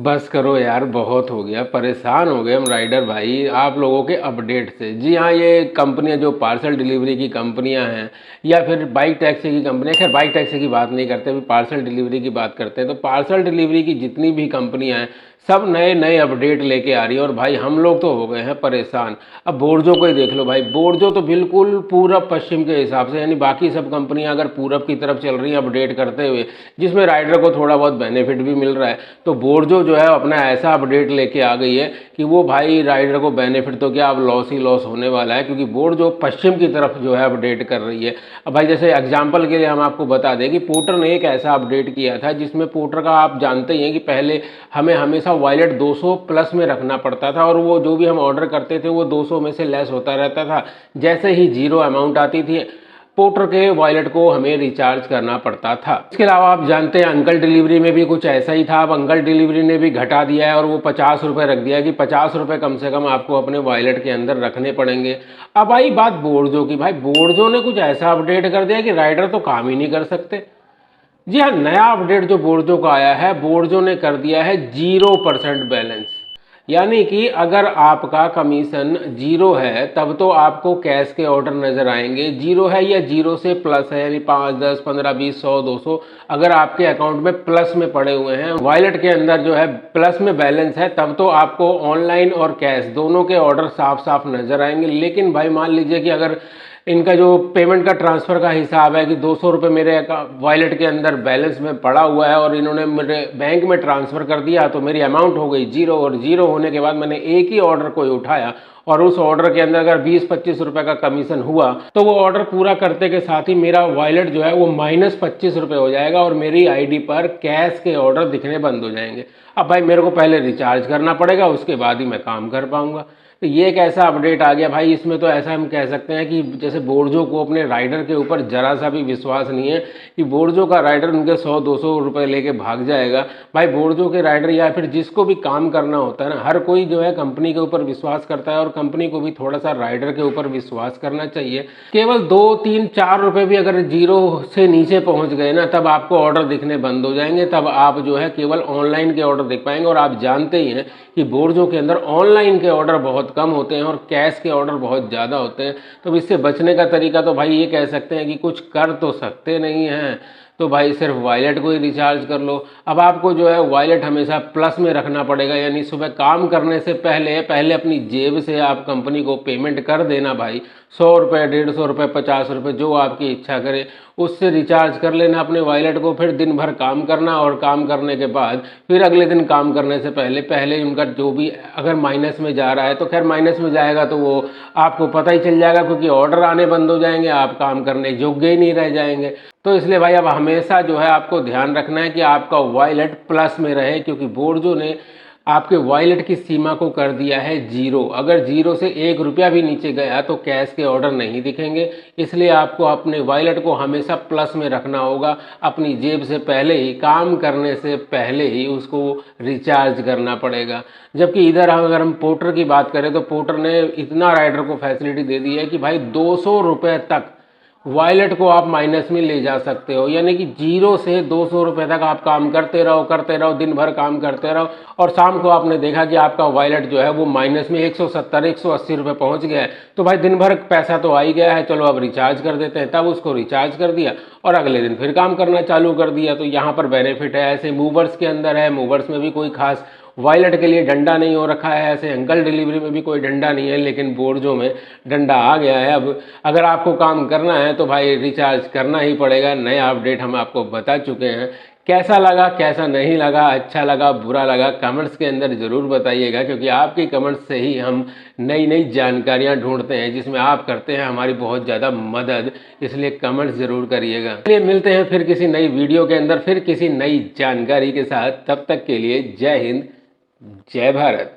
बस करो यार, बहुत हो गया। परेशान हो गए हम राइडर भाई आप लोगों के अपडेट से। जी हाँ, ये कंपनियां जो पार्सल डिलीवरी की कंपनियां हैं या फिर बाइक टैक्सी की कंपनियां, खैर बाइक टैक्सी की बात नहीं करते, अभी पार्सल डिलीवरी की बात करते हैं। तो पार्सल डिलीवरी की जितनी भी कंपनियां हैं सब नए नए अपडेट लेके आ रही है और भाई हम लोग तो हो गए हैं परेशान। अब बोर्जो को ही देख लो भाई, बोर्जो तो बिल्कुल पूरब पश्चिम के हिसाब से, यानी बाकी सब कंपनियां अगर पूरब की तरफ चल रही हैं अपडेट करते हुए, जिसमें राइडर को थोड़ा बहुत बेनिफिट भी मिल रहा है, तो बोर्जो जो है अपना ऐसा अपडेट लेके आ गई है कि वो भाई राइडर को बेनिफिट तो क्या, अब लॉस ही लॉस होने वाला है, क्योंकि बोर्जो पश्चिम की तरफ जो है अपडेट कर रही है। अब भाई जैसे एग्जाम्पल के लिए हम आपको बता दें कि पोर्टर ने एक ऐसा अपडेट किया था जिसमें पोर्टर का आप जानते ही हैं कि पहले हमें हमेशा वॉलेट 200 प्लस में रखना पड़ता था और वो जो भी हम ऑर्डर करते थे वो 200 में से लेस होता रहता था। जैसे ही जीरो अमाउंट आती थी पोर्टर के वॉलेट को हमें रिचार्ज करना पड़ता था। इसके अलावा आप जानते हैं अंकल डिलीवरी में भी कुछ ऐसा ही था। अब अंकल डिलीवरी ने भी घटा दिया है और वो 50 रुपये रख दिया है कि 50 रुपये कम से कम आपको अपने वॉलेट के अंदर रखने पड़ेंगे। अब आई बात बोर्जो की, भाई बोर्जो ने कुछ ऐसा अपडेट कर दिया कि राइडर तो काम ही नहीं कर सकते। जी हाँ, नया अपडेट जो बोर्जो का आया है, बोर्जो ने कर दिया है 0% बैलेंस। यानी कि अगर आपका कमीशन जीरो है तब तो आपको कैश के ऑर्डर नजर आएंगे, जीरो है या जीरो से प्लस है, यानी 5, 10, 15, 20, 100, 200 अगर आपके अकाउंट में प्लस में पड़े हुए हैं, वॉलेट के अंदर जो है प्लस में बैलेंस है, तब तो आपको ऑनलाइन और कैश दोनों के ऑर्डर साफ साफ नजर आएंगे। लेकिन भाई मान लीजिए कि अगर इनका जो पेमेंट का ट्रांसफ़र का हिसाब है कि 200 रुपये मेरे वॉलेट के अंदर बैलेंस में पड़ा हुआ है और इन्होंने मेरे बैंक में ट्रांसफ़र कर दिया, तो मेरी अमाउंट हो गई जीरो, और जीरो होने के बाद मैंने एक ही ऑर्डर को उठाया और उस ऑर्डर के अंदर अगर 20-25 रुपये का कमीशन हुआ तो वो ऑर्डर पूरा करते के साथ ही मेरा वॉलेट जो है वो -25 रुपये हो जाएगा और मेरी आईडी पर कैश के ऑर्डर दिखने बंद हो जाएंगे। अब भाई मेरे को पहले रिचार्ज करना पड़ेगा, उसके बाद ही मैं काम कर पाऊंगा। तो ये एक ऐसा अपडेट आ गया भाई, इसमें तो ऐसा हम कह सकते हैं कि जैसे बोर्जो को अपने राइडर के ऊपर जरा सा भी विश्वास नहीं है कि बोर्जो का राइडर उनके 100-200 रुपये लेके भाग जाएगा। भाई बोर्जो के राइडर या फिर जिसको भी काम करना होता है ना, हर कोई जो है कंपनी के ऊपर विश्वास करता है और कंपनी को भी थोड़ा सा राइडर के ऊपर विश्वास करना चाहिए। केवल 2, 3, 4 रुपये भी अगर जीरो से नीचे पहुंच गए ना, तब आपको ऑर्डर दिखने बंद हो जाएंगे, तब आप जो है केवल ऑनलाइन के ऑर्डर देख पाएंगे। और आप जानते ही हैं कि बोर्जो के अंदर ऑनलाइन के ऑर्डर बहुत कम होते हैं और कैश के ऑर्डर बहुत ज़्यादा होते हैं। तो इससे बचने का तरीका तो भाई ये कह सकते हैं कि कुछ कर तो सकते नहीं हैं, तो भाई सिर्फ वॉलेट को ही रिचार्ज कर लो। अब आपको जो है वॉलेट हमेशा प्लस में रखना पड़ेगा, यानी सुबह काम करने से पहले पहले अपनी जेब से आप कंपनी को पेमेंट कर देना भाई। 100 रुपये, 150 रुपये, 50 रुपये जो आपकी इच्छा करे उससे रिचार्ज कर लेना अपने वॉलेट को। फिर दिन भर काम करना और काम करने के बाद फिर अगले दिन काम करने से पहले पहले उनका जो भी अगर माइनस में जा रहा है तो खैर माइनस में जाएगा तो वो आपको पता ही चल जाएगा, क्योंकि ऑर्डर आने बंद हो जाएंगे, आप काम करने योग्य ही नहीं रह जाएंगे। तो इसलिए भाई अब हमेशा जो है आपको ध्यान रखना है कि आपका वॉलेट प्लस में रहे, क्योंकि बोर्जो ने आपके वॉलेट की सीमा को कर दिया है जीरो। अगर जीरो से 1 रुपया भी नीचे गया तो कैश के ऑर्डर नहीं दिखेंगे। इसलिए आपको अपने वॉलेट को हमेशा प्लस में रखना होगा, अपनी जेब से पहले ही, काम करने से पहले ही उसको रिचार्ज करना पड़ेगा। जबकि इधर अगर हम पोर्टर की बात करें तो पोर्टर ने इतना राइडर को फैसिलिटी दे दी है कि भाई 200 रुपये तक वॉलेट को आप माइनस में ले जा सकते हो, यानी कि जीरो से 200 रुपये तक आप काम करते रहो, दिन भर काम करते रहो और शाम को आपने देखा कि आपका वॉलेट जो है वो माइनस में 170-180 रुपये पहुंच गया है, तो भाई दिन भर पैसा तो आ ही गया है, चलो अब रिचार्ज कर देते हैं। तब उसको रिचार्ज कर दिया और अगले दिन फिर काम करना चालू कर दिया। तो यहाँ पर बेनिफिट है। ऐसे मूवर्स के अंदर है, मूवर्स में भी कोई खास वॉलेट के लिए डंडा नहीं हो रखा है, ऐसे अंकल डिलीवरी में भी कोई डंडा नहीं है, लेकिन बोर्जो में डंडा आ गया है। अब अगर आपको काम करना है तो भाई रिचार्ज करना ही पड़ेगा। नया अपडेट हम आपको बता चुके हैं। कैसा लगा, कैसा नहीं लगा, अच्छा लगा, बुरा लगा, कमेंट्स के अंदर ज़रूर बताइएगा, क्योंकि आपकी कमेंट्स से ही हम नई नई जानकारियां ढूंढते हैं, जिसमें आप करते हैं हमारी बहुत ज़्यादा मदद। इसलिए कमेंट्स ज़रूर करिएगा। चलिए मिलते हैं फिर किसी नई वीडियो के अंदर, फिर किसी नई जानकारी के साथ। तब तक के लिए जय हिंद, जय भारत।